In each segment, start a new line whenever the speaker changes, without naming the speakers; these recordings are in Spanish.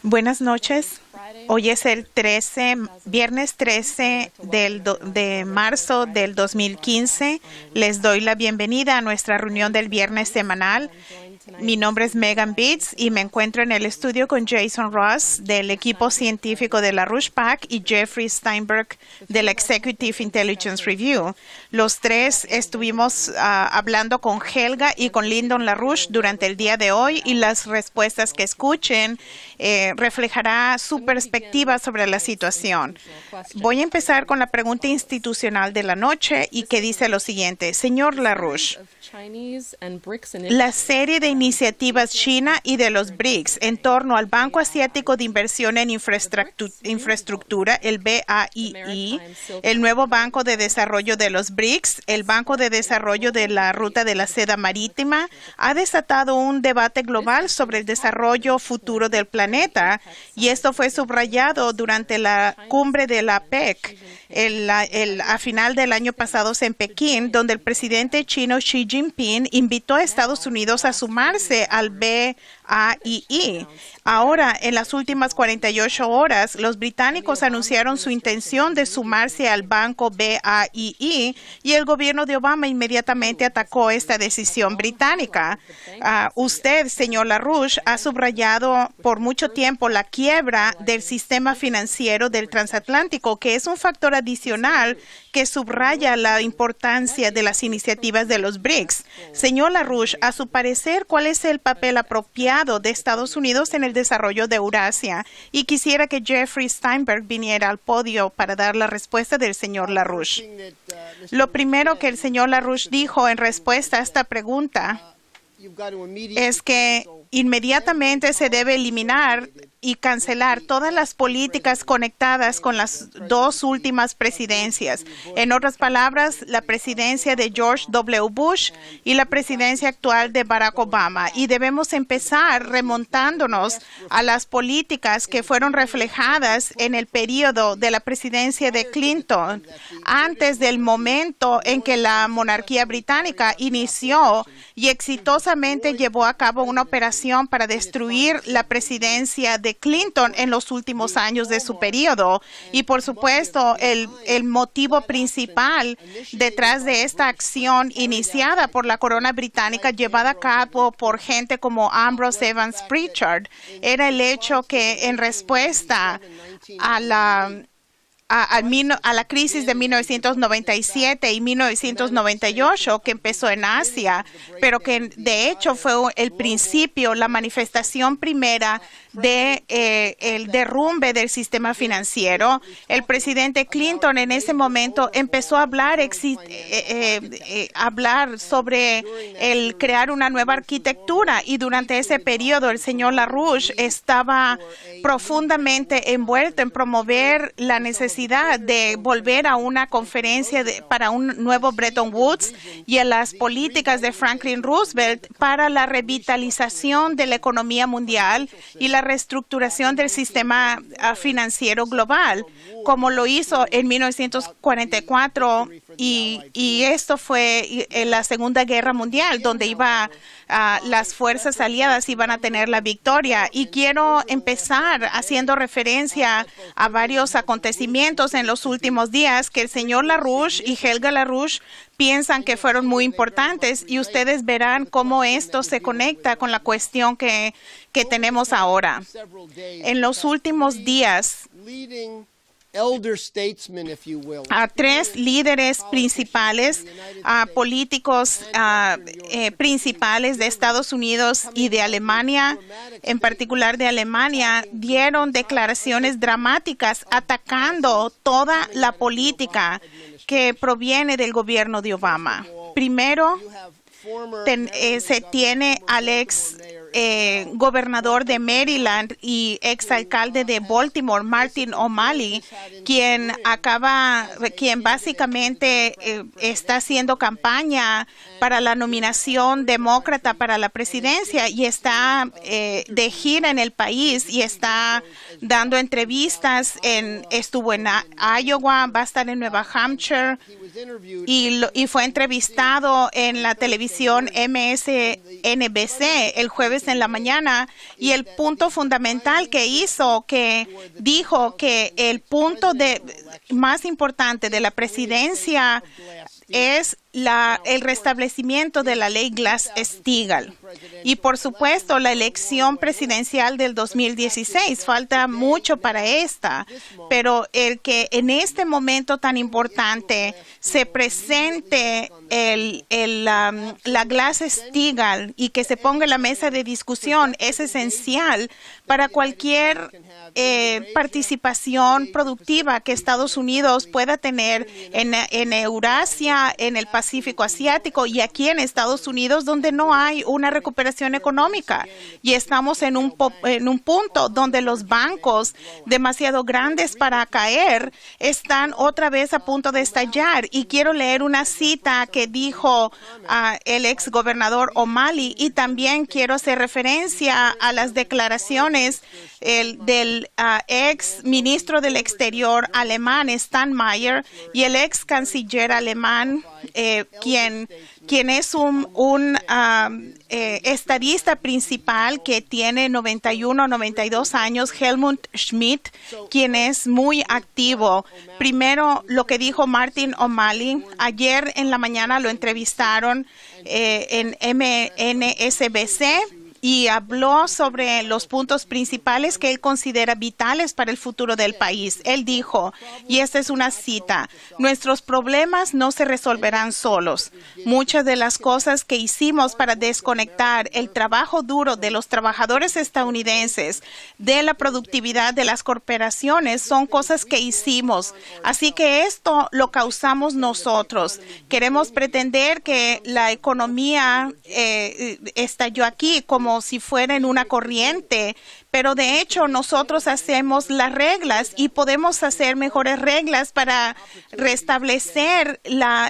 Buenas noches. Hoy es el viernes 13 de marzo del 2015. Les doy la bienvenida a nuestra reunión del viernes semanal. Mi nombre es Megan Beats y me encuentro en el estudio con Jason Ross del equipo científico de LaRouche PAC y Jeffrey Steinberg de la Executive Intelligence Review. Los tres estuvimos hablando con Helga y con Lyndon LaRouche durante el día de hoy y las respuestas que escuchen reflejará su perspectiva sobre la situación. Voy a empezar con la pregunta institucional de la noche y que dice lo siguiente. Señor LaRouche, la serie de iniciativas China y de los BRICS en torno al Banco Asiático de Inversión en Infraestructura, el BAII, el nuevo Banco de Desarrollo de los BRICS, el Banco de Desarrollo de la Ruta de la Seda Marítima, ha desatado un debate global sobre el desarrollo futuro del planeta, y esto fue subrayado durante la cumbre de la APEC a final del año pasado en Pekín, donde el presidente chino Xi Jinping invitó a Estados Unidos a sumarse al BAII. Ahora, en las últimas 48 horas, los británicos anunciaron su intención de sumarse al banco BAII y el gobierno de Obama inmediatamente atacó esta decisión británica. Usted, señor LaRouche, ha subrayado por mucho tiempo la quiebra del sistema financiero del transatlántico, que es un factor adicional que subraya la importancia de las iniciativas de los BRICS. Señor LaRouche, a su parecer, ¿cuál es el papel apropiado de Estados Unidos en el desarrollo de Eurasia? Y quisiera que Jeffrey Steinberg viniera al podio para dar la respuesta del señor LaRouche. Lo primero que el señor LaRouche dijo en respuesta a esta pregunta es que inmediatamente se debe eliminar y cancelar todas las políticas conectadas con las dos últimas presidencias. En otras palabras, la presidencia de George W. Bush y la presidencia actual de Barack Obama. Y debemos empezar remontándonos a las políticas que fueron reflejadas en el periodo de la presidencia de Clinton, antes del momento en que la monarquía británica inició y exitosamente llevó a cabo una operación para destruir la presidencia de Clinton en los últimos años de su periodo. Y por supuesto, el motivo principal detrás de esta acción iniciada por la corona británica, llevada a cabo por gente como Ambrose Evans Pritchard, era el hecho que en respuesta a la crisis de 1997 y 1998 que empezó en Asia, pero que de hecho fue el principio, la manifestación primera de el derrumbe del sistema financiero. El presidente Clinton en ese momento empezó a hablar sobre el crear una nueva arquitectura, y durante ese periodo el señor LaRouche estaba profundamente envuelto en promover la necesidad de volver a una conferencia para un nuevo Bretton Woods y a las políticas de Franklin Roosevelt para la revitalización de la economía mundial y la reestructuración del sistema financiero global, como lo hizo en 1944, y esto fue en la Segunda Guerra Mundial, donde las fuerzas aliadas iban a tener la victoria. Y quiero empezar haciendo referencia a varios acontecimientos en los últimos días que el señor LaRouche y Helga LaRouche piensan que fueron muy importantes, y ustedes verán cómo esto se conecta con la cuestión que tenemos ahora. En los últimos días, a tres líderes principales, políticos principales de Estados Unidos y de Alemania, en particular de Alemania, dieron declaraciones dramáticas atacando toda la política que proviene del gobierno de Obama. Primero, se tiene al ex gobernador de Maryland y exalcalde de Baltimore, Martin O'Malley, quien básicamente está haciendo campaña para la nominación demócrata para la presidencia, y está de gira en el país y está dando entrevistas. Estuvo en Iowa, va a estar en Nueva Hampshire, y fue entrevistado en la televisión MSNBC el jueves en la mañana, y el punto fundamental que dijo que el punto más importante de la presidencia es el restablecimiento de la ley Glass-Steagall. Y por supuesto, la elección presidencial del 2016. Falta mucho para esta, pero el que en este momento tan importante se presente la Glass-Steagall y que se ponga en la mesa de discusión es esencial para cualquier participación productiva que Estados Unidos pueda tener en Eurasia, en el Pacífico Asiático y aquí en Estados Unidos, donde no hay una recuperación económica. Y estamos en un punto donde los bancos demasiado grandes para caer están otra vez a punto de estallar. Y quiero leer una cita que dijo el ex gobernador O'Malley, y también quiero hacer referencia a las declaraciones del ex ministro del Exterior alemán, Steinmeier, y el ex canciller alemán, quien es un estadista principal que tiene 91 o 92 años, Helmut Schmidt, quien es muy activo. Primero, lo que dijo Martin O'Malley, ayer en la mañana lo entrevistaron en MSNBC, y habló sobre los puntos principales que él considera vitales para el futuro del país. Él dijo, y esta es una cita, nuestros problemas no se resolverán solos. Muchas de las cosas que hicimos para desconectar el trabajo duro de los trabajadores estadounidenses de la productividad de las corporaciones son cosas que hicimos. Así que esto lo causamos nosotros. Queremos pretender que la economía estalló aquí como si fuera en una corriente, pero de hecho nosotros hacemos las reglas y podemos hacer mejores reglas para restablecer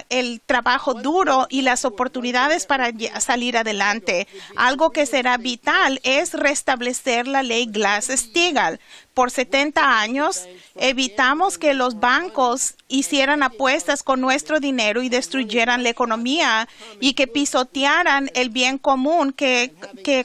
el trabajo duro y las oportunidades para salir adelante. Algo que será vital es restablecer la ley Glass-Steagall. Por 70 años evitamos que los bancos hicieran apuestas con nuestro dinero y destruyeran la economía y que pisotearan el bien común que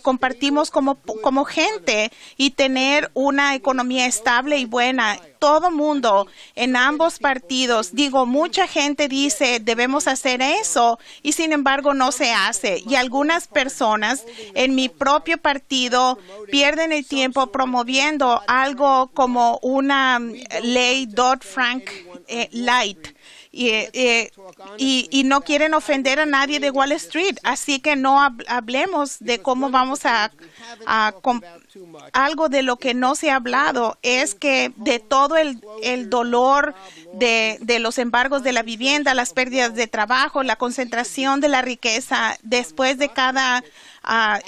compartimos como gente, y tener una economía estable y buena. Todo mundo en ambos partidos, mucha gente dice debemos hacer eso y sin embargo no se hace. Y algunas personas en mi propio partido pierden el tiempo promoviendo algo como una ley Dodd-Frank light. Y no quieren ofender a nadie de Wall Street, así que no hablemos de cómo vamos algo de lo que no se ha hablado es que de todo el dolor de los embargos de la vivienda, las pérdidas de trabajo, la concentración de la riqueza después de cada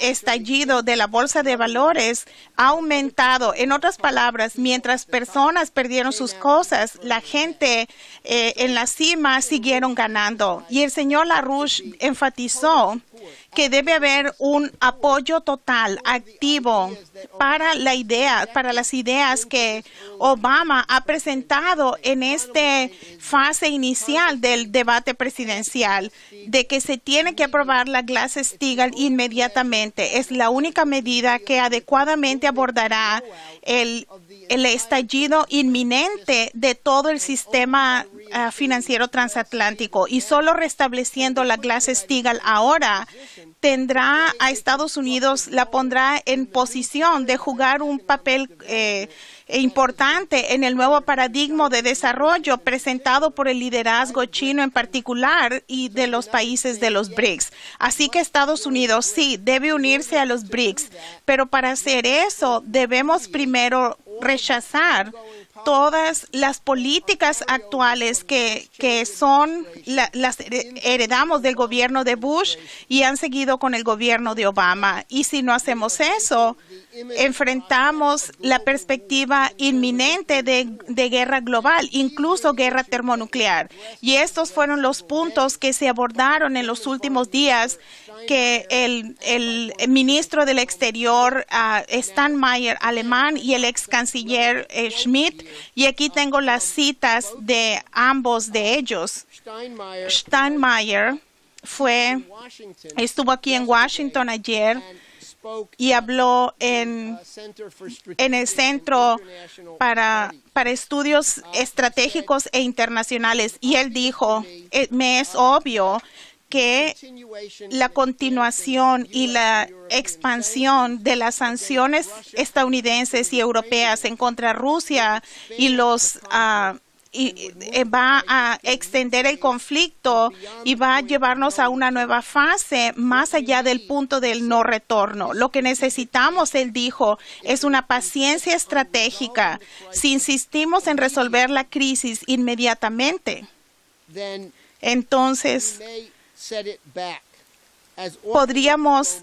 estallido de la bolsa de valores ha aumentado. En otras palabras, mientras personas perdieron sus cosas, la gente en la cima siguieron ganando. Y el señor LaRouche enfatizó que debe haber un apoyo total, activo, para las ideas que Obama ha presentado en esta fase inicial del debate presidencial, de que se tiene que aprobar la Glass-Steagall inmediatamente. Es la única medida que adecuadamente abordará el estallido inminente de todo el sistema financiero transatlántico, y solo restableciendo la Glass-Steagall ahora tendrá a Estados Unidos, la pondrá en posición de jugar un papel importante en el nuevo paradigma de desarrollo presentado por el liderazgo chino en particular y de los países de los BRICS. Así que Estados Unidos sí debe unirse a los BRICS, pero para hacer eso debemos primero rechazar todas las políticas actuales que las heredamos del gobierno de Bush y han seguido con el gobierno de Obama. Y si no hacemos eso, enfrentamos la perspectiva inminente de guerra global, incluso guerra termonuclear. Y estos fueron los puntos que se abordaron en los últimos días, que el ministro del Exterior, Steinmeier, alemán, y el ex canciller Schmidt Y aquí tengo las citas de ambos de ellos. Steinmeier estuvo aquí en Washington ayer y habló en el Centro para Estudios Estratégicos e Internacionales. Y él dijo, me es obvio que la continuación y la expansión de las sanciones estadounidenses y europeas en contra de Rusia y va a extender el conflicto y va a llevarnos a una nueva fase más allá del punto del no retorno. Lo que necesitamos, él dijo, es una paciencia estratégica. Si insistimos en resolver la crisis inmediatamente, entonces podríamos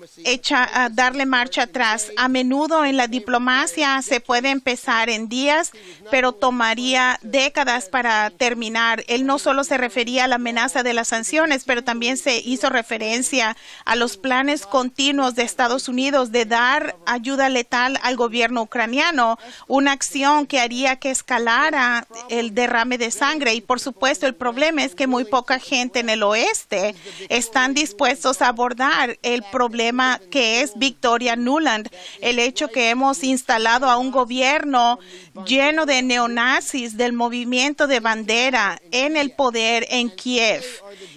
darle marcha atrás. A menudo en la diplomacia se puede empezar en días, pero tomaría décadas para terminar. Él no solo se refería a la amenaza de las sanciones, pero también se hizo referencia a los planes continuos de Estados Unidos de dar ayuda letal al gobierno ucraniano, una acción que haría que escalara el derrame de sangre. Y por supuesto, el problema es que muy poca gente en el oeste están dispuestos a abordar el problema que es Victoria Nuland, el hecho que hemos instalado a un gobierno lleno de neonazis del movimiento de bandera en el poder en Kiev.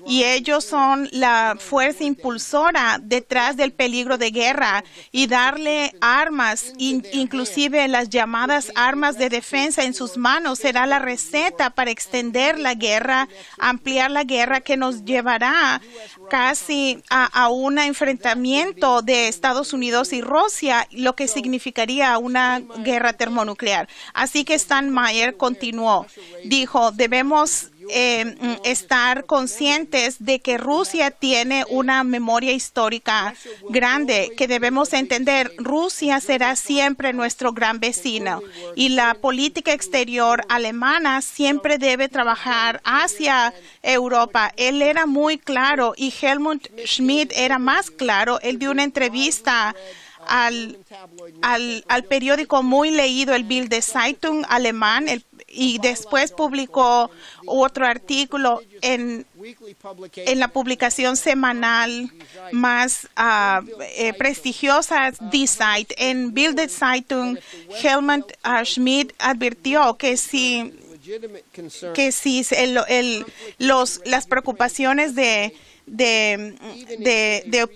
Y ellos son la fuerza impulsora detrás del peligro de guerra, y darle armas, inclusive las llamadas armas de defensa en sus manos, será la receta para extender la guerra, ampliar la guerra que nos llevará casi a un enfrentamiento de Estados Unidos y Rusia, lo que significaría una guerra termonuclear. Así que Steinmeier continuó, dijo, debemos estar conscientes de que Rusia tiene una memoria histórica grande, que debemos entender. Rusia será siempre nuestro gran vecino, y la política exterior alemana siempre debe trabajar hacia Europa. Él era muy claro, y Helmut Schmidt era más claro. Él dio una entrevista al periódico muy leído, el Bild Zeitung alemán, y después publicó otro artículo en la publicación semanal más prestigiosa, Die Zeit. En Bild Zeitung, Helmut Schmidt advirtió que si las preocupaciones de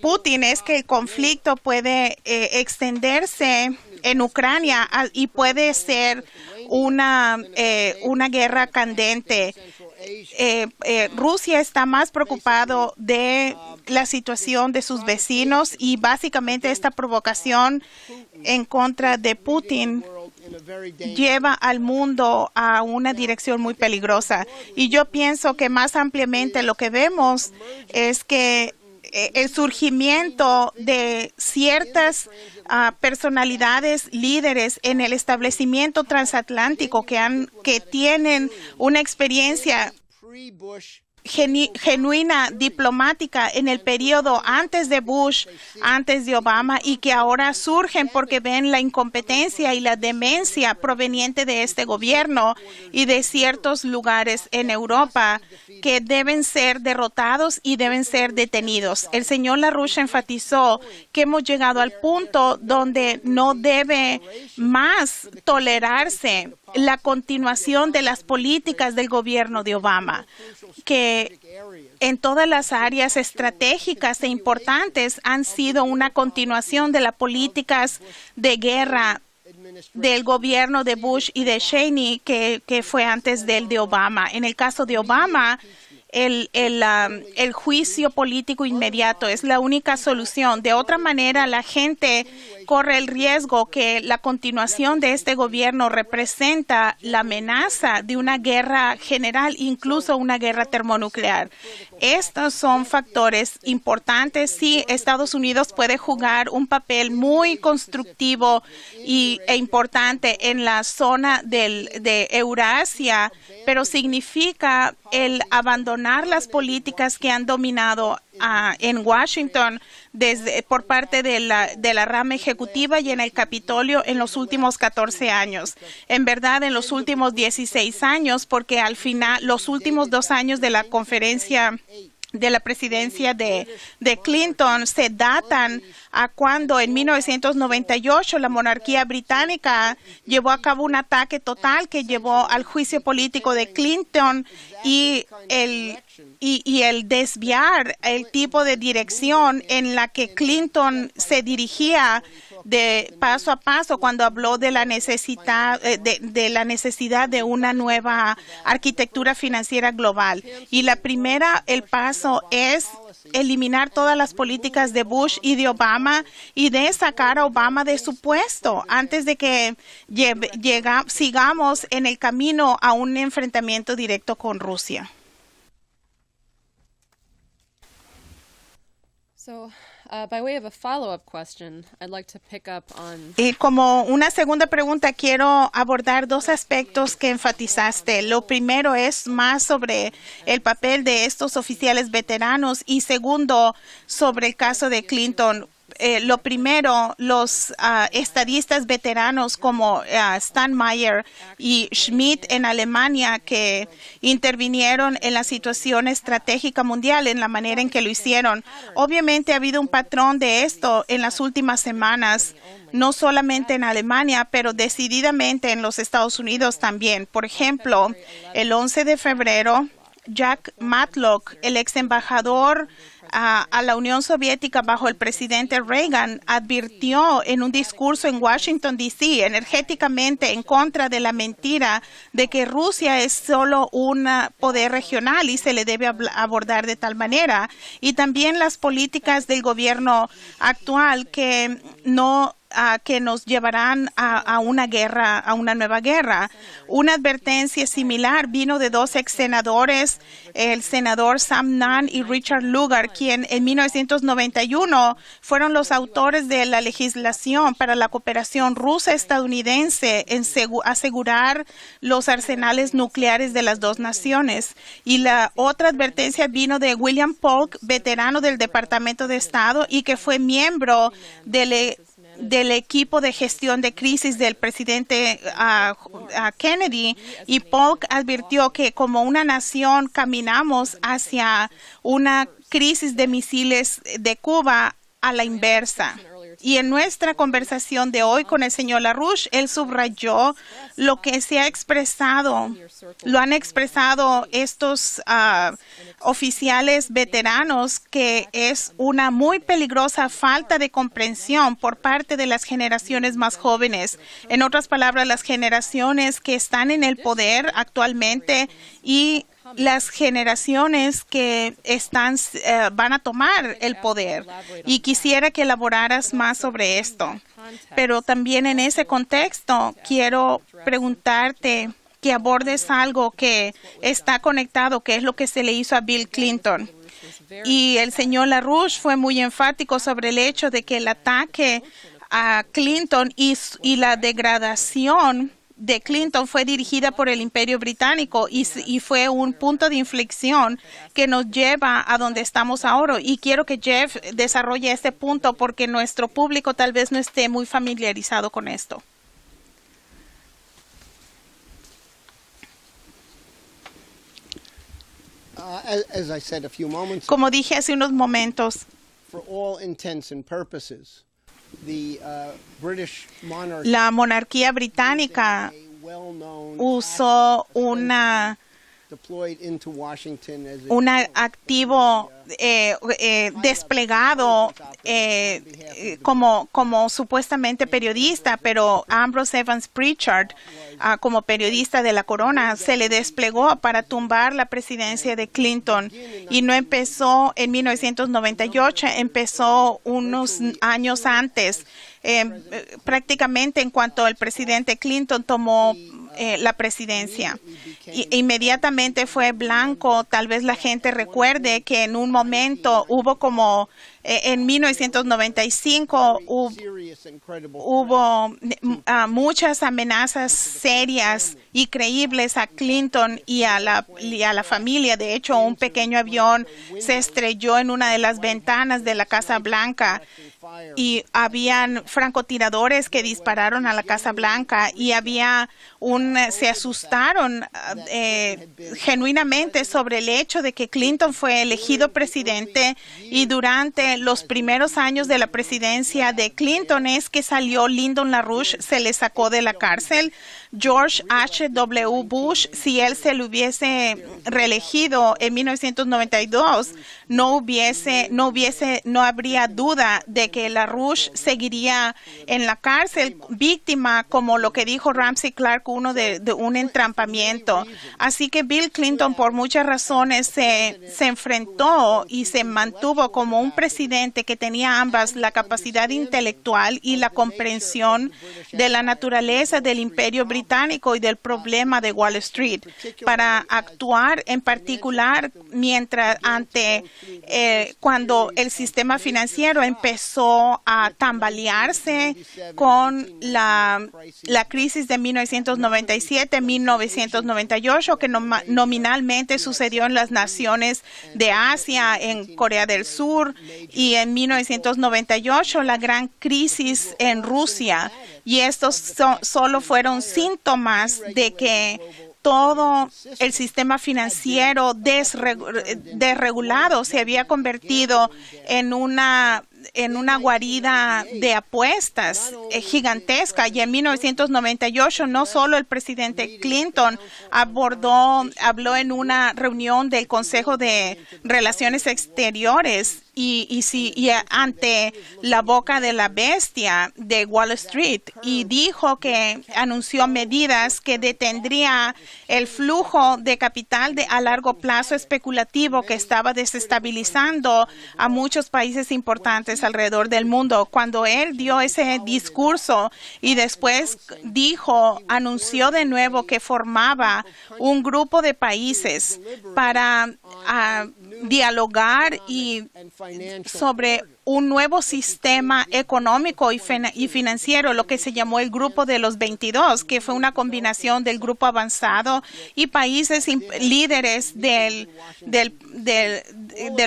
Putin es que el conflicto puede extenderse en Ucrania y puede ser una guerra candente. Rusia está más preocupado de la situación de sus vecinos, y básicamente esta provocación en contra de Putin lleva al mundo a una dirección muy peligrosa. Y yo pienso que más ampliamente lo que vemos es que el surgimiento de ciertas personalidades líderes en el establecimiento transatlántico que tienen una experiencia genuina diplomática en el periodo antes de Bush, antes de Obama, y que ahora surgen porque ven la incompetencia y la demencia proveniente de este gobierno y de ciertos lugares en Europa, que deben ser derrotados y deben ser detenidos. El señor LaRouche enfatizó que hemos llegado al punto donde no debe más tolerarse la continuación de las políticas del gobierno de Obama, que en todas las áreas estratégicas e importantes han sido una continuación de las políticas de guerra del gobierno de Bush y de Cheney, que fue antes del de Obama. En el caso de Obama, el juicio político inmediato es la única solución. De otra manera, la gente corre el riesgo que la continuación de este gobierno representa la amenaza de una guerra general, incluso una guerra termonuclear. Estos son factores importantes. Sí, Estados Unidos puede jugar un papel muy constructivo e importante en la zona de Eurasia, pero significa el abandonar las políticas que han dominado en Washington por parte de la rama ejecutiva y en el Capitolio en los últimos 14 años. En verdad, en los últimos 16 años, porque al final, los últimos 2 años de la conferencia de la presidencia de Clinton se datan a cuando en 1998 la monarquía británica llevó a cabo un ataque total que llevó al juicio político de Clinton y el desviar el tipo de dirección en la que Clinton se dirigía de paso a paso cuando habló de la necesidad de una nueva arquitectura financiera global. Y el paso es eliminar todas las políticas de Bush y de Obama y de sacar a Obama de su puesto antes de que sigamos en el camino a un enfrentamiento directo con Rusia.
By way of a follow-up question, I'd like to pick up on...
Y como una segunda pregunta, quiero abordar 2 aspectos que enfatizaste. Lo primero es más sobre el papel de estos oficiales veteranos y segundo, sobre el caso de Clinton. Lo primero, los estadistas veteranos como Steinmeier y Schmidt en Alemania que intervinieron en la situación estratégica mundial en la manera en que lo hicieron. Obviamente ha habido un patrón de esto en las últimas semanas, no solamente en Alemania, pero decididamente en los Estados Unidos también. Por ejemplo, el 11 de febrero, Jack Matlock, el ex embajador a la Unión Soviética bajo el presidente Reagan, advirtió en un discurso en Washington, D.C., energéticamente en contra de la mentira de que Rusia es solo un poder regional y se le debe abordar de tal manera. Y también las políticas del gobierno actual que nos llevarán a una guerra, a una nueva guerra. Una advertencia similar vino de 2 ex senadores, el senador Sam Nunn y Richard Lugar, quien en 1991 fueron los autores de la legislación para la cooperación rusa-estadounidense en asegurar los arsenales nucleares de las 2 naciones. Y la otra advertencia vino de William Polk, veterano del Departamento de Estado y que fue miembro del equipo de gestión de crisis del presidente Kennedy, y Polk advirtió que como una nación caminamos hacia una crisis de misiles de Cuba a la inversa. Y en nuestra conversación de hoy con el señor LaRouche, él subrayó lo que se ha expresado, lo han expresado estos oficiales veteranos, que es una muy peligrosa falta de comprensión por parte de las generaciones más jóvenes. En otras palabras, las generaciones que están en el poder actualmente y las generaciones que van a tomar el poder. Y quisiera que elaboraras más sobre esto. Pero también en ese contexto quiero preguntarte que abordes algo que está conectado, que es lo que se le hizo a Bill Clinton. Y el señor LaRouche fue muy enfático sobre el hecho de que el ataque a Clinton y la degradación de Clinton fue dirigida por el Imperio Británico y fue un punto de inflexión que nos lleva a donde estamos ahora. Y quiero que Jeff desarrolle este punto porque nuestro público tal vez no esté muy familiarizado con esto. Como dije hace unos momentos,
for all intents and purposes,
la monarquía británica usó un activo desplegado como supuestamente periodista, pero Ambrose Evans Pritchard, como periodista de la corona, se le desplegó para tumbar la presidencia de Clinton, y no empezó en 1998, empezó unos años antes. Prácticamente en cuanto el presidente Clinton tomó la presidencia. Inmediatamente fue blanco. Tal vez la gente recuerde que en un momento hubo como En 1995
serious and credible
hubo muchas amenazas serias y creíbles a Clinton y a la familia. De hecho, un pequeño avión se estrelló en una de las ventanas de la Casa Blanca y habían francotiradores que dispararon a la Casa Blanca y se asustaron genuinamente sobre el hecho de que Clinton fue elegido presidente, y durante los primeros años de la presidencia de Clinton es que salió Lyndon LaRouche, se le sacó de la cárcel. George H.W. Bush, si él se le hubiese reelegido en 1992, no habría duda de que LaRouche seguiría en la cárcel, víctima, como lo que dijo Ramsey Clark, de un entrampamiento. Así que Bill Clinton, por muchas razones, se enfrentó y se mantuvo como un presidente que tenía ambas, la capacidad intelectual y la comprensión de la naturaleza del imperio británico y del problema de Wall Street, para actuar en particular cuando el sistema financiero empezó a tambalearse con la crisis de 1997-1998, que nominalmente sucedió en las naciones de Asia, en Corea del Sur, y en 1998 la gran crisis en Rusia. Y estos solo fueron síntomas de que todo el sistema financiero desregulado se había convertido en una guarida de apuestas gigantesca. Y en 1998 no solo el presidente Clinton habló en una reunión del Consejo de Relaciones Exteriores y ante la boca de la bestia de Wall Street, y anunció medidas que detendría el flujo de capital a largo plazo especulativo que estaba desestabilizando a muchos países importantes alrededor del mundo. Cuando él dio ese discurso y después anunció de nuevo que formaba un grupo de países para dialogar sobre un nuevo sistema económico y financiero, lo que se llamó el Grupo de los 22, que fue una combinación del Grupo Avanzado y países líderes de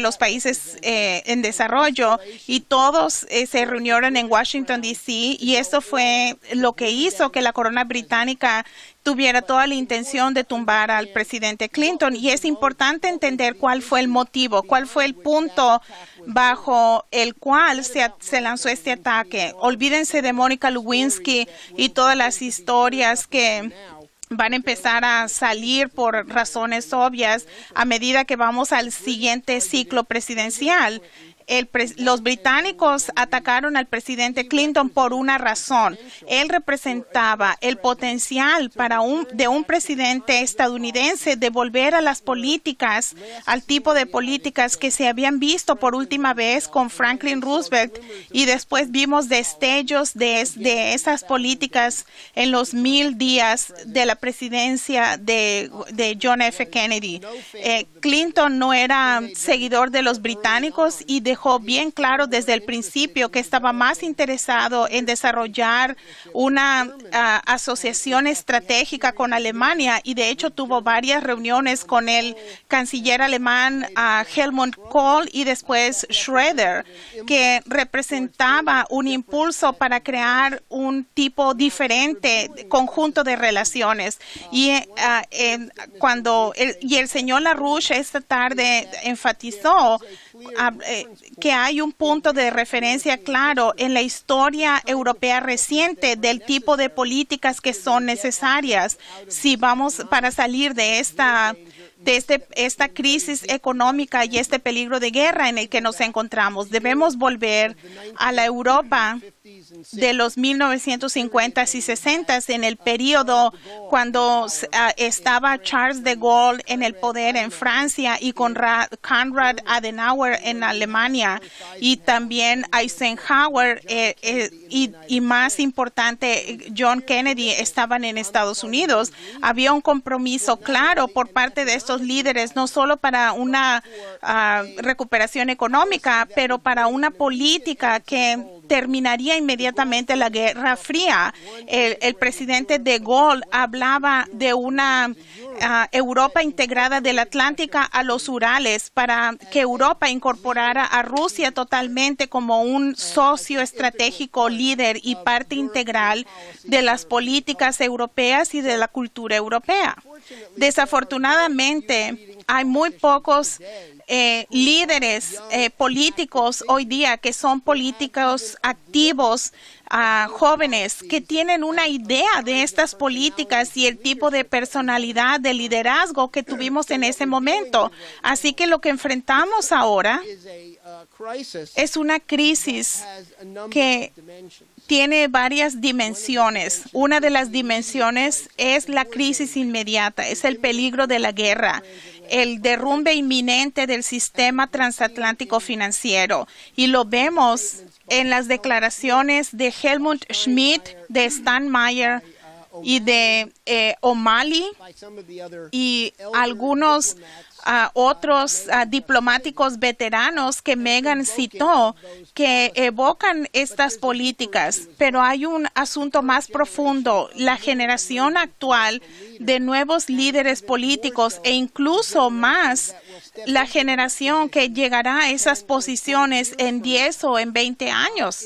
los países en desarrollo, y todos se reunieron en Washington, D.C., y esto fue lo que hizo que la corona británica tuviera toda la intención de tumbar al presidente Clinton. Y es importante entender cuál fue el motivo, cuál fue el punto bajo el cual se lanzó este ataque. Olvídense de Mónica Lewinsky y todas las historias que van a empezar a salir por razones obvias a medida que vamos al siguiente ciclo presidencial. Los británicos atacaron al presidente Clinton por una razón. Él representaba el potencial de un presidente estadounidense de volver a las políticas, al tipo de políticas que se habían visto por última vez con Franklin Roosevelt, y después vimos destellos de esas políticas en los 1000 días de la presidencia de John F. Kennedy. Clinton no era seguidor de los británicos y dejó bien claro desde el principio que estaba más interesado en desarrollar una asociación estratégica con Alemania, y de hecho tuvo varias reuniones con el canciller alemán Helmut Kohl y después Schröder, que representaba un impulso para crear un tipo diferente, conjunto de relaciones. Y el señor LaRouche esta tarde enfatizó que hay un punto de referencia claro en la historia europea reciente del tipo de políticas que son necesarias si vamos para salir de esta crisis económica y este peligro de guerra en el que nos encontramos. Debemos volver a la Europa de los 1950s y 60s, en el periodo cuando estaba Charles de Gaulle en el poder en Francia y Konrad Adenauer en Alemania, y también Eisenhower y más importante John Kennedy estaban en Estados Unidos. Había un compromiso claro por parte de estos líderes, no solo para una recuperación económica, pero para una política que terminaría inmediatamente la Guerra Fría. El presidente de Gaulle hablaba de una Europa integrada del Atlántico a los Urales, para que Europa incorporara a Rusia totalmente como un socio estratégico, líder y parte integral de las políticas europeas y de la cultura europea. Desafortunadamente, hay muy pocos líderes políticos hoy día que son políticos activos, jóvenes, que tienen una idea de estas políticas y el tipo de personalidad de liderazgo que tuvimos en ese momento. Así que lo que enfrentamos ahora es una crisis que tiene varias dimensiones. Una de las dimensiones es la crisis inmediata, es el peligro de la guerra, el derrumbe inminente del sistema transatlántico financiero. Y lo vemos en las declaraciones de Helmut Schmidt, de Steinmeier y de O'Malley y algunos otros diplomáticos veteranos que Megan citó, que evocan estas políticas. Pero hay un asunto más profundo. La generación actual de nuevos líderes políticos e incluso más la generación que llegará a esas posiciones en 10 o en 20 años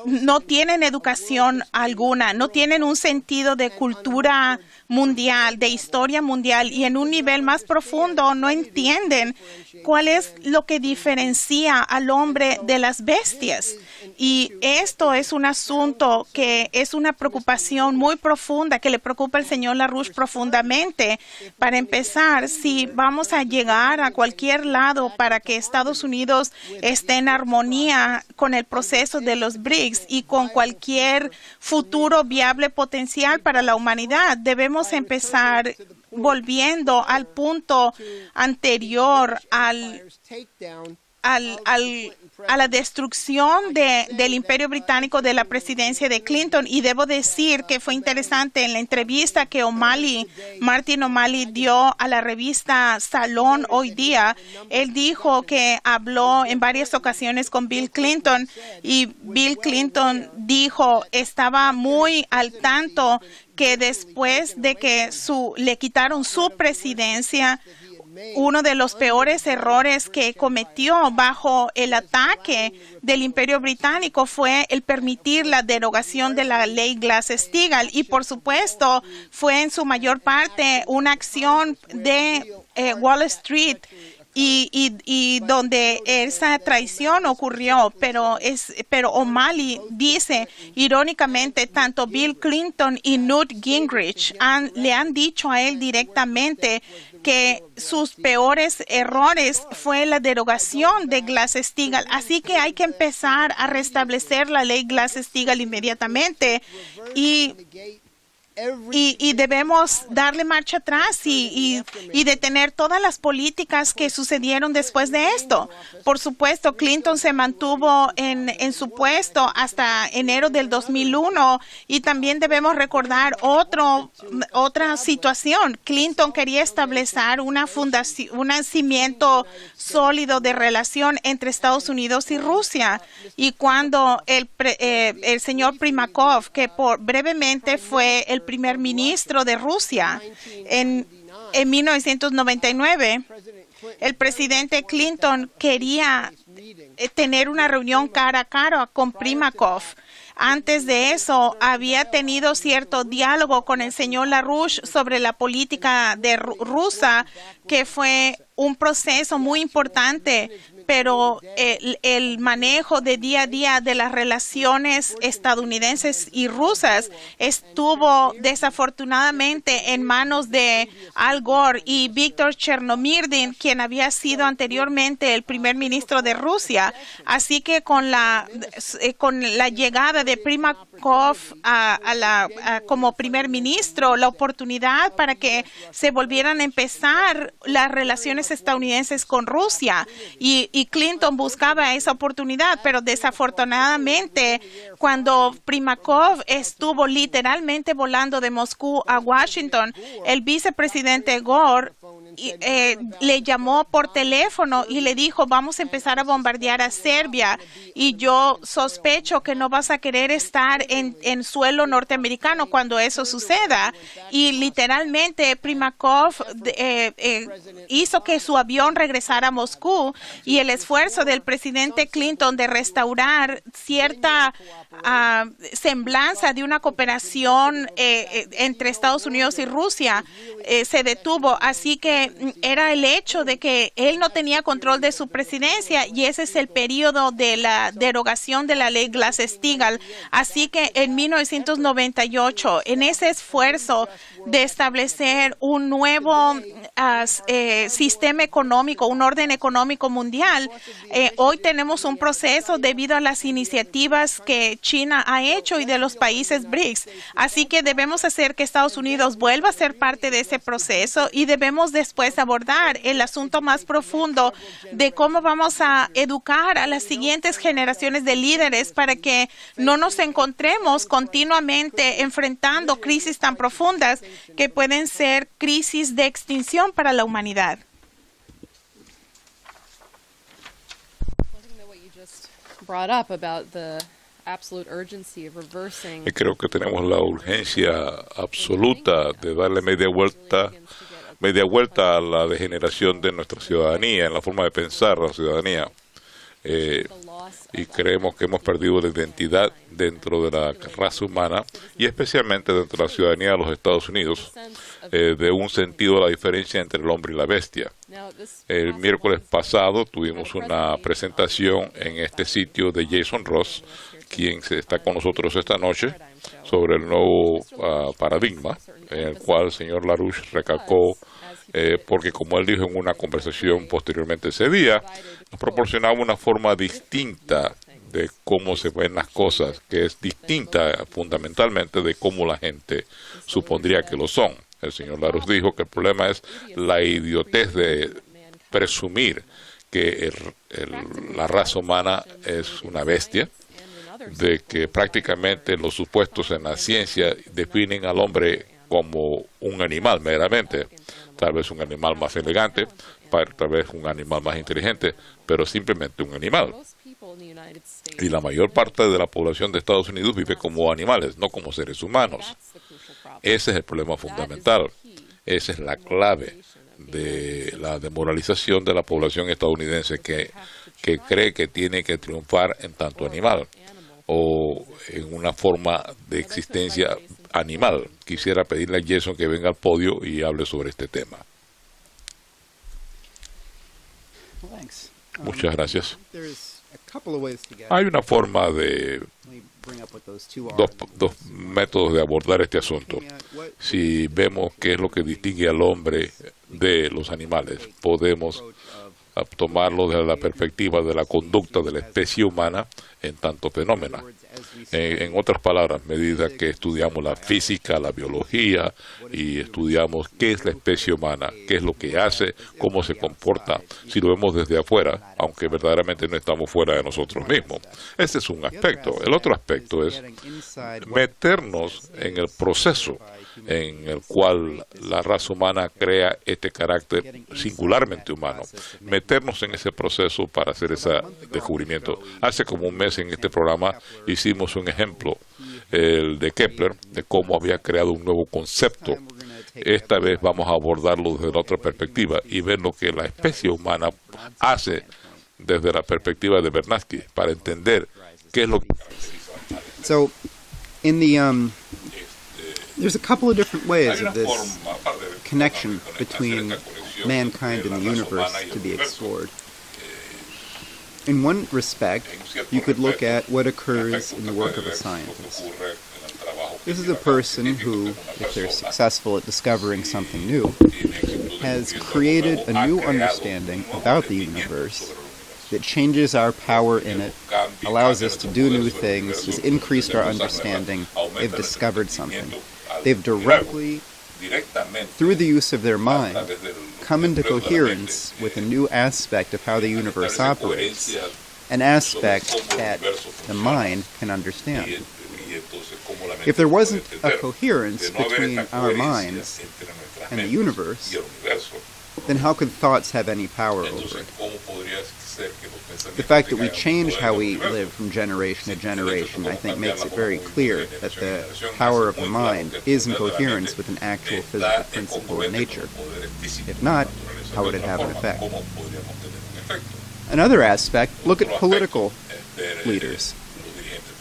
no tienen educación alguna, no tienen un sentido de cultura mundial, de historia mundial, y en un nivel más profundo no entienden cuál es lo que diferencia al hombre de las bestias. Y esto es un asunto que es una preocupación muy profunda, que le preocupa al señor LaRouche profundamente. Para empezar, si vamos a llegar a cualquier lado para que Estados Unidos esté en armonía con el proceso de los BRICS y con cualquier futuro viable potencial para la humanidad, debemos empezar volviendo al punto anterior a la destrucción del Imperio Británico de la presidencia de Clinton. Y debo decir que fue interesante en la entrevista que Martin O'Malley dio a la revista Salón hoy día. Él dijo que habló en varias ocasiones con Bill Clinton y Bill Clinton dijo estaba muy al tanto que después de que le quitaron su presidencia, uno de los peores errores que cometió bajo el ataque del Imperio Británico fue el permitir la derogación de la ley Glass-Steagall, y por supuesto fue en su mayor parte una acción de Wall Street y donde esa traición ocurrió, pero O'Malley dice, irónicamente, tanto Bill Clinton y Newt Gingrich le han dicho a él directamente que sus peores errores fue la derogación de Glass-Steagall. Así que hay que empezar a restablecer la ley Glass-Steagall inmediatamente y debemos darle marcha atrás y detener todas las políticas que sucedieron después de esto. Por supuesto, Clinton se mantuvo en su puesto hasta enero del 2001 y también debemos recordar otra situación. Clinton quería establecer una fundación, un cimiento sólido de relación entre Estados Unidos y Rusia. Y cuando el señor Primakov, que brevemente fue el primer ministro de Rusia en 1999, el presidente Clinton quería tener una reunión cara a cara con Primakov. Antes de eso, había tenido cierto diálogo con el señor LaRouche sobre la política rusa, que fue un proceso muy importante, pero el manejo de día a día de las relaciones estadounidenses y rusas estuvo desafortunadamente en manos de Al Gore y Víctor Chernomyrdin, quien había sido anteriormente el primer ministro de Rusia. Así que con la llegada de Primakov como primer ministro, la oportunidad para que se volvieran a empezar las relaciones estadounidenses con Rusia, y Clinton buscaba esa oportunidad, pero desafortunadamente cuando Primakov estuvo literalmente volando de Moscú a Washington, el vicepresidente Gore le llamó por teléfono y le dijo: vamos a empezar a bombardear a Serbia y yo sospecho que no vas a querer estar en suelo norteamericano cuando eso suceda. Y literalmente Primakov hizo que su avión regresara a Moscú, y el esfuerzo del presidente Clinton de restaurar cierta semblanza de una cooperación entre Estados Unidos y Rusia se detuvo. Así que era el hecho de que él no tenía control de su presidencia, y ese es el periodo de la derogación de la ley Glass-Steagall. Así que en 1998, en ese esfuerzo de establecer un nuevo sistema económico, un orden económico mundial, hoy tenemos un proceso debido a las iniciativas que China ha hecho y de los países BRICS. Así que debemos hacer que Estados Unidos vuelva a ser parte de ese proceso, y debemos después abordar el asunto más profundo de cómo vamos a educar a las siguientes generaciones de líderes para que no nos encontremos continuamente enfrentando crisis tan profundas que pueden ser crisis de extinción para la humanidad.
Creo que tenemos la urgencia absoluta de darle media vuelta a la degeneración de nuestra ciudadanía, en la forma de pensar la ciudadanía. Y creemos que hemos perdido la identidad dentro de la raza humana, y especialmente dentro de la ciudadanía de los Estados Unidos, de un sentido de la diferencia entre el hombre y la bestia. El miércoles pasado tuvimos una presentación en este sitio de Jason Ross, quien está con nosotros esta noche, sobre el nuevo paradigma, en el cual el señor LaRouche recalcó, porque como él dijo en una conversación posteriormente ese día, nos proporcionaba una forma distinta de cómo se ven las cosas, que es distinta fundamentalmente de cómo la gente supondría que lo son. El señor LaRouche dijo que el problema es la idiotez de presumir que la raza humana es una bestia, de que prácticamente los supuestos en la ciencia definen al hombre como un animal meramente, tal vez un animal más elegante, tal vez un animal más inteligente, pero simplemente un animal. Y la mayor parte de la población de Estados Unidos vive como animales, no como seres humanos. Ese es el problema fundamental. Esa es la clave de la demoralización de la población estadounidense, que cree que tiene que triunfar en tanto animal o en una forma de existencia animal. Quisiera pedirle a Jason que venga al podio y hable sobre este tema. Muchas gracias. Hay una forma de dos métodos de abordar este asunto. Si vemos qué es lo que distingue al hombre de los animales, podemos tomarlo desde la perspectiva de la conducta de la especie humana en tanto fenómeno. En otras palabras, a medida que estudiamos la física, la biología, y estudiamos qué es la especie humana, qué es lo que hace, cómo se comporta, si lo vemos desde afuera, aunque verdaderamente no estamos fuera de nosotros mismos. Ese es un aspecto. El otro aspecto es meternos en el proceso en el cual la raza humana crea este carácter singularmente humano. Meternos en ese proceso para hacer ese descubrimiento. Hace como un mes en este programa hicimos un ejemplo, el de Kepler, de cómo había creado un nuevo concepto. Esta vez vamos a abordarlo desde la otra perspectiva y ver lo que la especie humana hace desde la perspectiva de Vernadsky, para entender qué es lo que...
So, in the there's a couple of different ways of this connection between mankind and the universe to be explored. in one respect, you could look at what occurs in the work of a scientist. This is a person who, if they're successful at discovering something new, has created a new understanding about the universe that changes our power in it, allows us to do new things, has increased our understanding. They've discovered something. They've directly, through the use of their mind, come into coherence with a new aspect of how the universe operates, an aspect that the mind can understand. If there wasn't a coherence between our minds and the universe, then how could thoughts have any power over it? The fact that we change how we live from generation to generation, I think, makes it very clear that the power of the mind is in coherence with an actual physical principle in nature. If not, how would it have an effect? Another aspect, look at political leaders.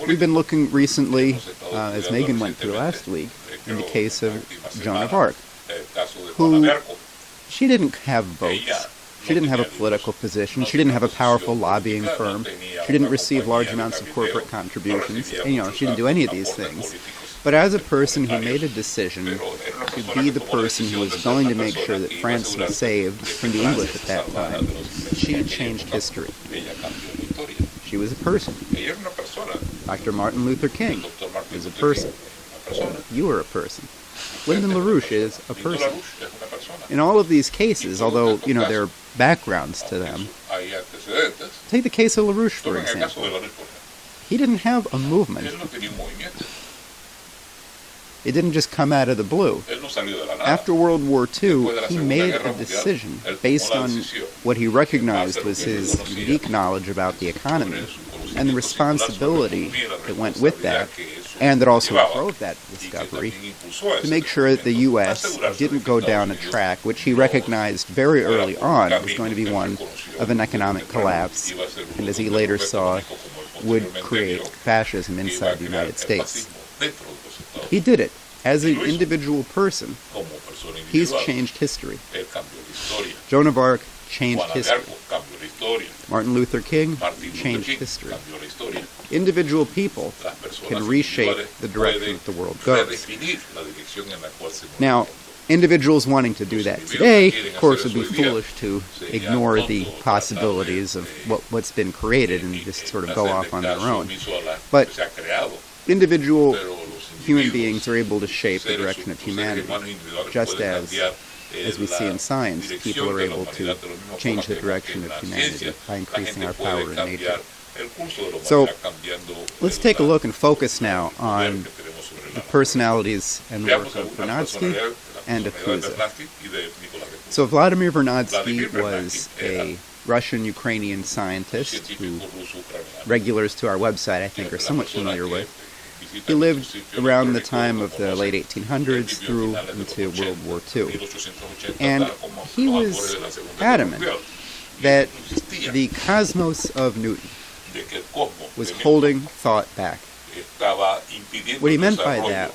We've been looking recently, as Megan went through last week, in the case of Joan of Arc, who she didn't have votes. She didn't have a political position. She didn't have a powerful lobbying firm. She didn't receive large amounts of corporate contributions. And, she didn't do any of these things. But as a person who made a decision to be the person who was going to make sure that France was saved from the English at that time, she changed history. She was a person. Dr. Martin Luther King is a person. You are a person. Lyndon LaRouche is a person. In all of these cases, although, there are backgrounds to them, take the case of LaRouche, for example. He didn't have a movement. It didn't just come out of the blue. After World War II, he made a decision based on what he recognized was his unique knowledge about the economy and the responsibility that went with that, and that also drove that discovery, to make sure that the U.S. didn't go down a track which he recognized very early on was going to be one of an economic collapse, and as he later saw, would create fascism inside the United States. He did it. As an individual person, he's changed history. Joan of Arc changed history. Martin Luther King changed history. Individual people can reshape the direction that the world goes. Now, individuals wanting to do that today, of course, would be foolish to ignore the possibilities of what's been created and just sort of go off on their own. But individual human beings are able to shape the direction of humanity, just as we see in science, people are able to change the direction of humanity by increasing our power in nature. So let's take a look and focus now on the personalities and work of Vernadsky and of Cuza. So Vladimir Vernadsky was a Russian-Ukrainian scientist who regulars to our website, I think, are somewhat familiar with. He lived around the time of the late 1800s through into World War II. And he was adamant that the cosmos of Newton was holding thought back. What he meant by that,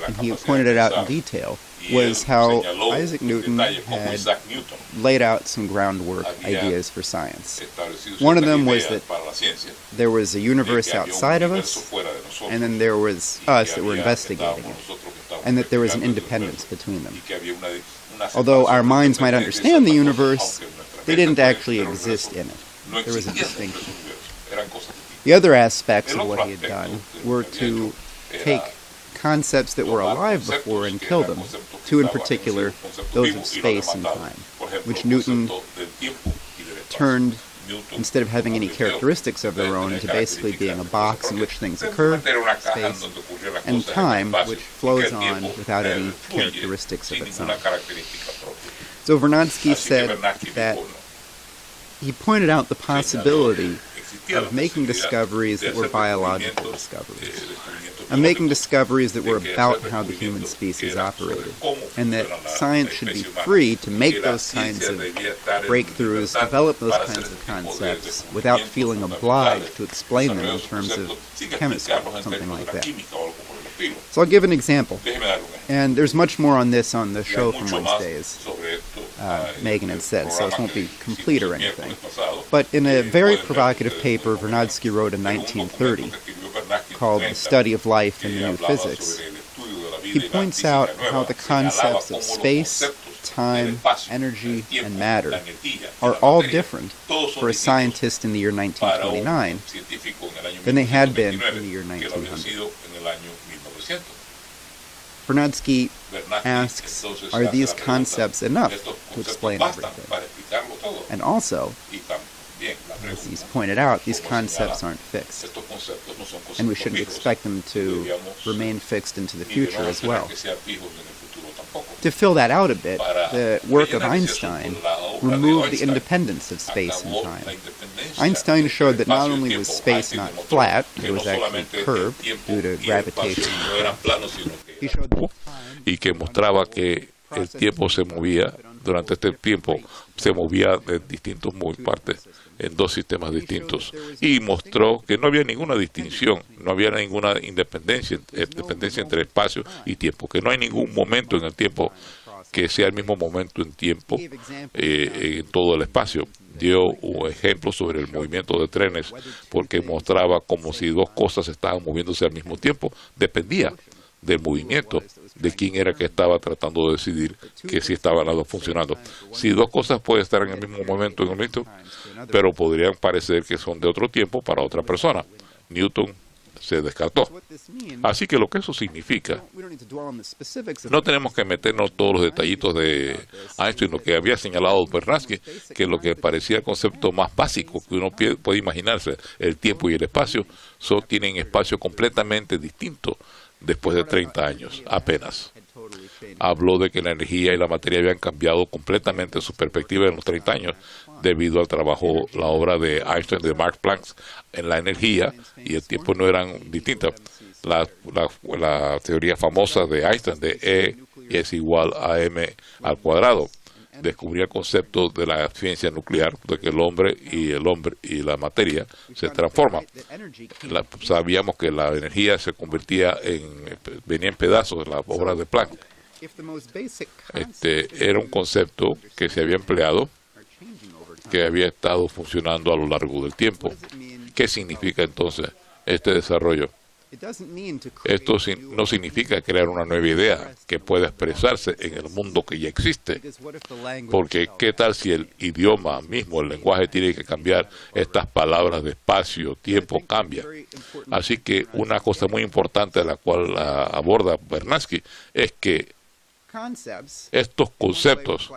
and he pointed it out in detail, was how Isaac Newton had laid out some groundwork ideas for science. One of them was that there was a universe outside of us, and then there was us that were investigating it, and that there was an independence between them. Although our minds might understand the universe, they didn't actually exist in it. There was a distinction. The other aspects of what he had done were to take concepts that were alive before and kill them, two in particular, those of space and time, which Newton turned, instead of having any characteristics of their own, into basically being a box in which things occur, space, and time, which flows on without any characteristics of its own. So Vernadsky said that he pointed out the possibility of making discoveries that were biological discoveries, of making discoveries that were about how the human species operated, and that science should be free to make those kinds of breakthroughs, develop those kinds of concepts, without feeling obliged to explain them in terms of chemistry, something like that. So I'll give an example, and there's much more on this on the show from Wednesdays. Megan had said, so this won't be complete or anything. But in a very provocative paper Vernadsky wrote in 1930 called The Study of Life in the New Physics, he points out how the concepts of space, time, energy, and matter are all different for a scientist in the year 1929 than they had been in the year 1900. Vernadsky asks, are these concepts enough to explain everything? And also, as he's pointed out, these concepts aren't fixed, and we shouldn't expect them to remain fixed into the future as well. To fill that out a bit, the work of Einstein removed the independence of space and time. Einstein showed that not only was space not flat, it was actually curved due to gravitation. He showed that
y que mostraba que el tiempo se movía, durante este tiempo se movía de distintos partes en dos sistemas distintos, y mostró que no había ninguna distinción, no había ninguna dependencia entre espacio y tiempo, que no hay ningún momento en el tiempo que sea el mismo momento en tiempo en todo el espacio. Dio un ejemplo sobre el movimiento de trenes, porque mostraba como si dos cosas estaban moviéndose al mismo tiempo, dependía del movimiento, de quién era que estaba tratando de decidir que si estaban las dos funcionando. Si dos cosas pueden estar en el mismo momento, pero podrían parecer que son de otro tiempo para otra persona. Newton se descartó. Así que lo que eso significa, no tenemos que meternos todos los detallitos de Einstein, lo que había señalado Vernadsky, que lo que parecía el concepto más básico que uno puede imaginarse, el tiempo y el espacio, tienen espacio completamente distinto después de 30 años apenas. Habló de que la energía y la materia habían cambiado completamente su perspectiva en los 30 años debido al trabajo, la obra de Einstein, de Max Planck, en la energía y el tiempo no eran distintas. La teoría famosa de Einstein de E es igual a m al cuadrado. Descubría el concepto de la ciencia nuclear, de que el hombre y la materia se transforman. Sabíamos que la energía se convertía venía en pedazos de la obra de Planck. Era un concepto que se había empleado, que había estado funcionando a lo largo del tiempo. ¿Qué significa entonces este desarrollo? Esto no significa crear una nueva idea que pueda expresarse en el mundo que ya existe, porque ¿qué tal si el idioma mismo, el lenguaje tiene que cambiar? Estas palabras de espacio, tiempo, cambian. Así que una cosa muy importante de la cual aborda Vernadsky es que estos conceptos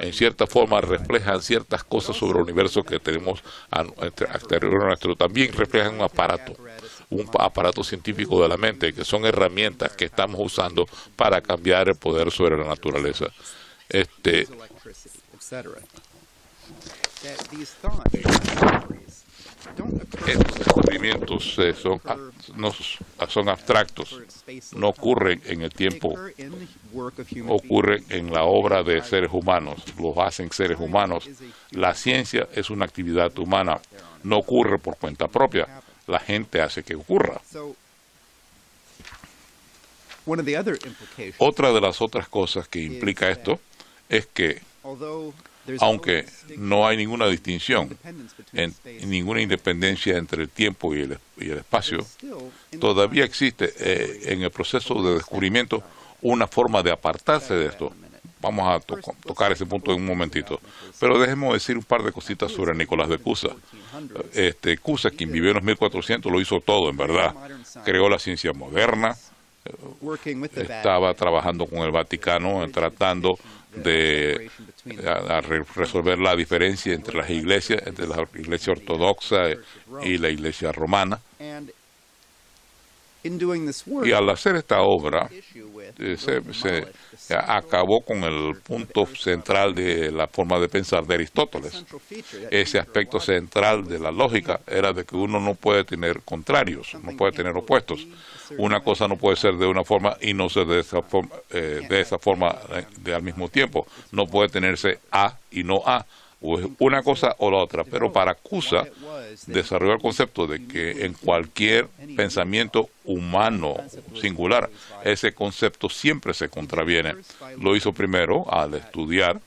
en cierta forma reflejan ciertas cosas sobre el universo que tenemos exterior nuestro. También reflejan un aparato científico de la mente, que son herramientas que estamos usando para cambiar el poder sobre la naturaleza. Estos descubrimientos son abstractos, no ocurren en el tiempo, ocurren en la obra de seres humanos, los hacen seres humanos. La ciencia es una actividad humana, no ocurre por cuenta propia, la gente hace que ocurra. Otra de las otras cosas que implica esto es que, aunque no hay ninguna distinción, ninguna independencia entre el tiempo y el espacio, todavía existe en el proceso de descubrimiento una forma de apartarse de esto. Vamos a tocar ese punto en un momentito. Pero déjeme decir un par de cositas sobre Nicolás de Cusa. Cusa, quien vivió en los 1400, lo hizo todo, en verdad. Creó la ciencia moderna, estaba trabajando con el Vaticano, tratando de resolver la diferencia entre las iglesias, entre la iglesia ortodoxa y la iglesia romana. Y al hacer esta obra, se acabó con el punto central de la forma de pensar de Aristóteles. Ese aspecto central de la lógica era de que uno no puede tener contrarios, no puede tener opuestos. Una cosa no puede ser de una forma y no ser de esa forma al mismo tiempo. No puede tenerse A y no A. O es una cosa o la otra, pero para Cusa desarrolló el concepto de que en cualquier pensamiento humano singular, ese concepto siempre se contraviene. Lo hizo primero al estudiar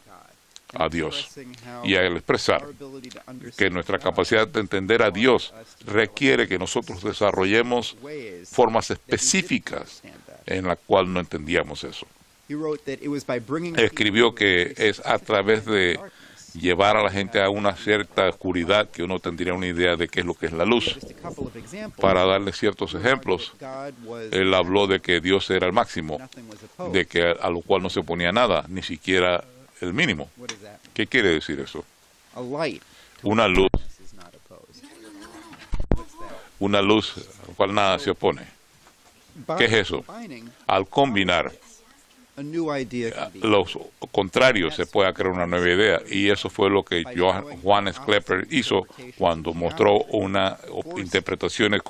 a Dios. Y al expresar que nuestra capacidad de entender a Dios requiere que nosotros desarrollemos formas específicas en la cual no entendíamos eso. Escribió que es a través de llevar a la gente a una cierta oscuridad que uno tendría una idea de qué es lo que es la luz. Para darle ciertos ejemplos, él habló de que Dios era el máximo, de que a lo cual no se ponía nada, ni siquiera el mínimo. ¿Qué quiere decir eso? Una luz a la cual nada se opone. ¿Qué es eso? Al combinar los contrarios se puede crear una nueva idea, y eso fue lo que Johannes Kepler hizo cuando mostró unas interpretaciones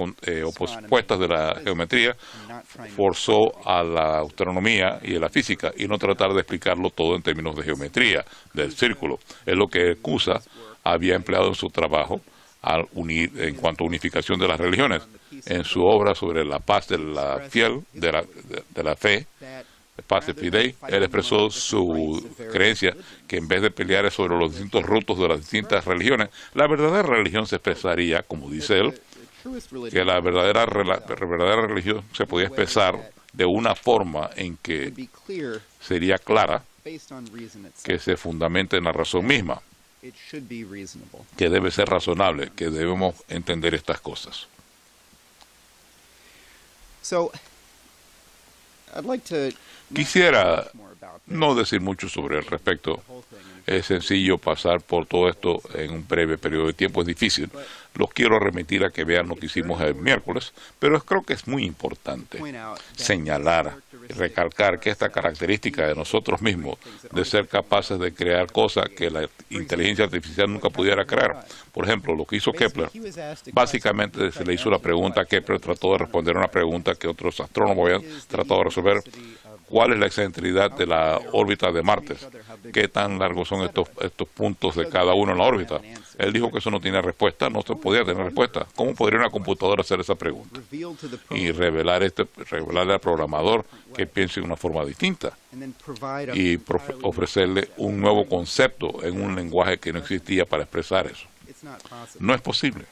opuestas de la geometría. Forzó a la astronomía y a la física y no tratar de explicarlo todo en términos de geometría del círculo. Es lo que Cusa había empleado en su trabajo al unir, en cuanto a unificación de las religiones. En su obra sobre la paz de la fe, Paz de Fidei, él expresó su creencia que en vez de pelear sobre los distintos rutos de las distintas religiones, la verdadera religión se expresaría, como dice él, que la verdadera religión se podía expresar de una forma en que sería clara, que se fundamente en la razón misma, que debe ser razonable, que debemos entender estas cosas. Quisiera no decir mucho sobre el respecto. Es sencillo pasar por todo esto en un breve periodo de tiempo, es difícil. Los quiero remitir a que vean lo que hicimos el miércoles, pero creo que es muy importante señalar y recalcar que esta característica de nosotros mismos, de ser capaces de crear cosas que la inteligencia artificial nunca pudiera crear. Por ejemplo, lo que hizo Kepler, básicamente se le hizo la pregunta a Kepler, trató de responder una pregunta que otros astrónomos habían tratado de resolver. ¿Cuál es la excentricidad de la órbita de Marte? ¿Qué tan largos son estos puntos de cada uno en la órbita? Él dijo que eso no tiene respuesta, no se podía tener respuesta. ¿Cómo podría una computadora hacer esa pregunta? Y revelarle al programador que piense de una forma distinta y ofrecerle un nuevo concepto en un lenguaje que no existía para expresar eso. No es posible.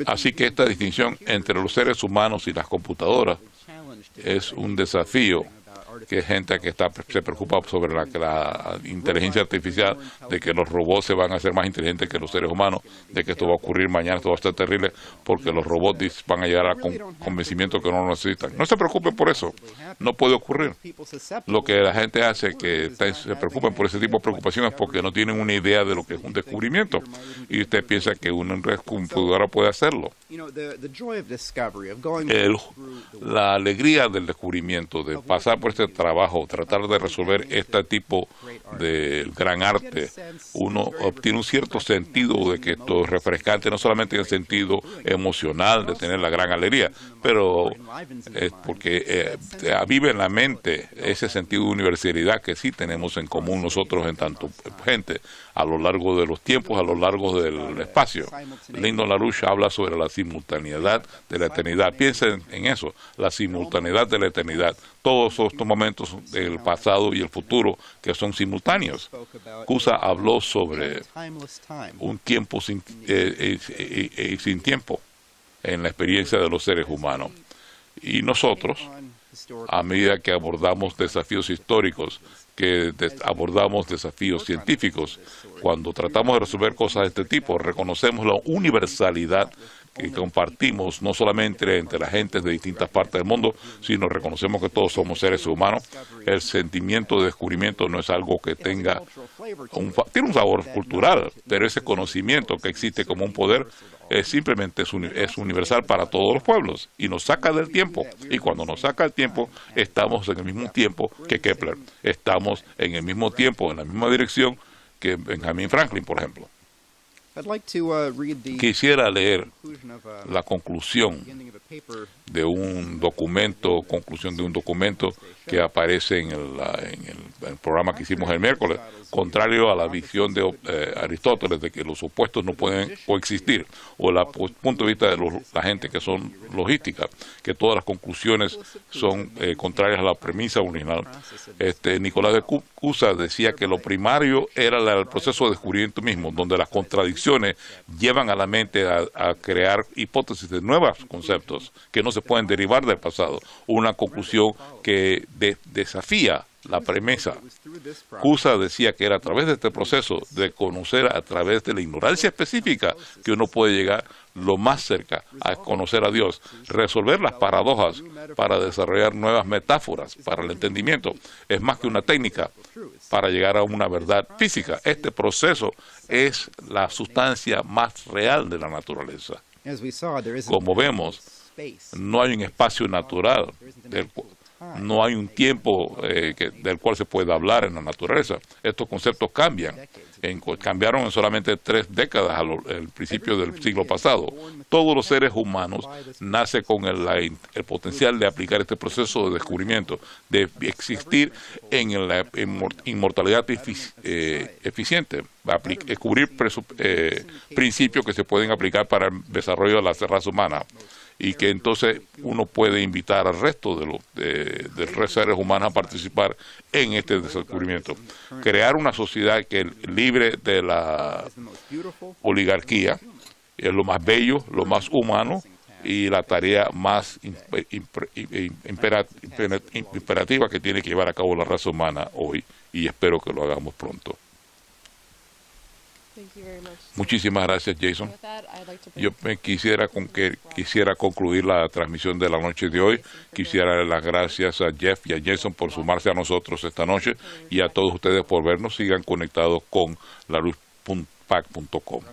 Así que esta distinción entre los seres humanos y las computadoras es un desafío que gente que se preocupa sobre la inteligencia artificial, de que los robots se van a hacer más inteligentes que los seres humanos, de que esto va a ocurrir mañana, esto va a estar terrible, porque los robots van a llegar a convencimiento que no lo necesitan. No se preocupen por eso, no puede ocurrir. Lo que la gente hace que se preocupen por ese tipo de preocupaciones porque no tienen una idea de lo que es un descubrimiento, y usted piensa que una computadora puede hacerlo. La alegría del descubrimiento, de pasar por este trabajo, tratar de resolver este tipo de gran arte, uno obtiene un cierto sentido de que esto es refrescante, no solamente en el sentido emocional de tener la gran alegría, pero es porque vive en la mente ese sentido de universalidad que sí tenemos en común nosotros en tanto gente a lo largo de los tiempos, a lo largo del espacio. Lyndon LaRouche habla sobre la simultaneidad de la eternidad. Piensen en eso, la simultaneidad de la eternidad. Todos estos momentos del pasado y el futuro que son simultáneos. Cusa habló sobre un tiempo sin tiempo en la experiencia de los seres humanos. Y nosotros, a medida que abordamos desafíos históricos, que abordamos desafíos científicos, cuando tratamos de resolver cosas de este tipo, reconocemos la universalidad que compartimos no solamente entre las gentes de distintas partes del mundo, sino reconocemos que todos somos seres humanos. El sentimiento de descubrimiento no es algo que tiene un sabor cultural, pero ese conocimiento que existe como un poder simplemente es universal para todos los pueblos y nos saca del tiempo. Y cuando nos saca el tiempo, estamos en el mismo tiempo que Kepler, estamos en el mismo tiempo, en la misma dirección que Benjamin Franklin, por ejemplo. Quisiera leer la conclusión de un documento que aparece en el programa que hicimos el miércoles, contrario a la visión de Aristóteles de que los opuestos no pueden coexistir, o el punto de vista de la gente que son logísticas, que todas las conclusiones son contrarias a la premisa original. Nicolás de Cusa decía que lo primario era el proceso de descubrimiento mismo, donde las contradicciones llevan a la mente a crear hipótesis de nuevos conceptos que no se pueden derivar del pasado, una conclusión que desafía la premisa. Cusa decía que era a través de este proceso de conocer a través de la ignorancia específica que uno puede llegar lo más cerca a conocer a Dios, resolver las paradojas para desarrollar nuevas metáforas para el entendimiento. Es más que una técnica para llegar a una verdad física. Este proceso es la sustancia más real de la naturaleza. Como vemos, no hay un espacio natural, no hay un tiempo del cual se puede hablar en la naturaleza. Estos conceptos cambian. Cambiaron en solamente 3 décadas al principio del siglo pasado. Todos los seres humanos nacen con el potencial de aplicar este proceso de descubrimiento, de existir en la inmortalidad eficiente, descubrir principios que se pueden aplicar para el desarrollo de la raza humana, y que entonces uno puede invitar al resto de seres humanos a participar en este descubrimiento. Crear una sociedad que libre de la oligarquía es lo más bello, lo más humano y la tarea más imperativa que tiene que llevar a cabo la raza humana hoy, y espero que lo hagamos pronto. Muchísimas gracias, Jason. Yo quisiera concluir la transmisión de la noche de hoy. Quisiera dar las gracias a Jeff y a Jason por sumarse a nosotros esta noche, y a todos ustedes por vernos. Sigan conectados con laluz.pac.com.